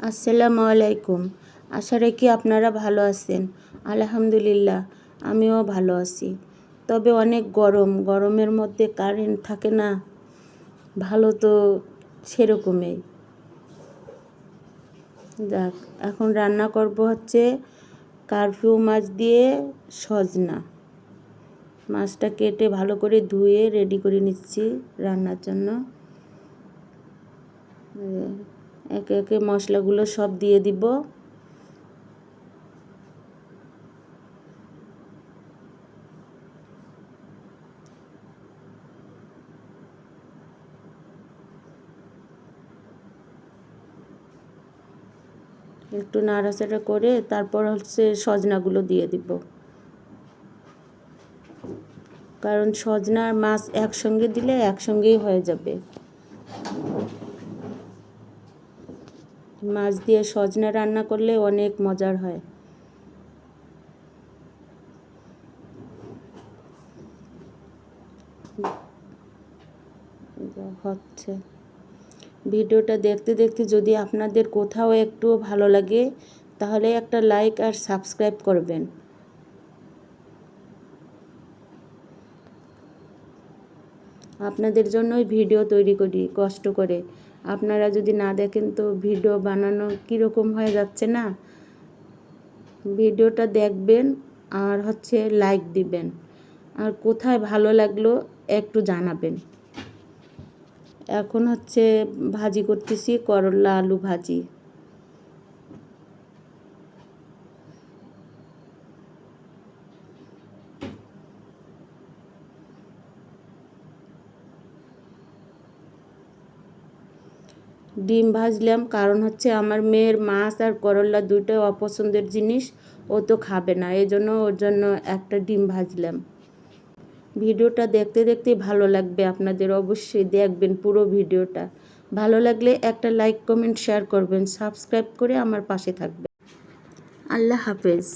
আসসালামু আলাইকুম। আশা রাখি আপনারা ভালো আছেন। আলহামদুলিল্লাহ আমিও ভালো আছি। তবে অনেক গরমের মধ্যে কারেন্ট থাকে না, ভালো তো সেরকমই। যাক, এখন রান্না করব হচ্ছে কারফিউ মাছ দিয়ে সজনা। মাছটা কেটে ভালো করে ধুয়ে রেডি করে নিচ্ছি রান্নার জন্য। একে একে মশলাগুলো সব দিয়ে দিব। একটু নাড়াচাড়া করে তারপর হচ্ছে সজনাগুলো দিয়ে দিব, কারণ সজনা আর মাছ একসঙ্গে দিলে একসঙ্গেই হয়ে যাবে। মাছ দিয়ে সজনা রান্না করলে অনেক মজার হয়। হচ্ছে ভিডিওটা দেখতে দেখতে যদি আপনাদের কোথাও একটু ভালো লাগে তাহলে একটা লাইক আর সাবস্ক্রাইব করবেন। আপনাদের জন্যই ভিডিও তৈরি করি কষ্ট করে। আপনারা যদি না দেখেন তো ভিডিও বানানো কীরকম হয়ে যাচ্ছে না। ভিডিওটা দেখবেন আর হচ্ছে লাইক দিবেন, আর কোথায় ভালো লাগলো একটু জানাবেন। এখন হচ্ছে ভাজি করতেছি, করলা আলু ভাজি। ডিম ভাজলাম কারণ হচ্ছে আমার মেয়ের মাছ আর করলা দুটোই অপছন্দের জিনিস, ও তো খাবে না, এই জন্য ওর জন্য একটা ডিম ভাজলাম। ভিডিওটা দেখতে দেখতে ভালো লাগবে আপনাদের, অবশ্যই দেখবেন পুরো ভিডিওটা। ভালো লাগলে একটা লাইক কমেন্ট শেয়ার করবেন, সাবস্ক্রাইব করে আমার পাশে থাকবেন। আল্লাহ হাফেজ।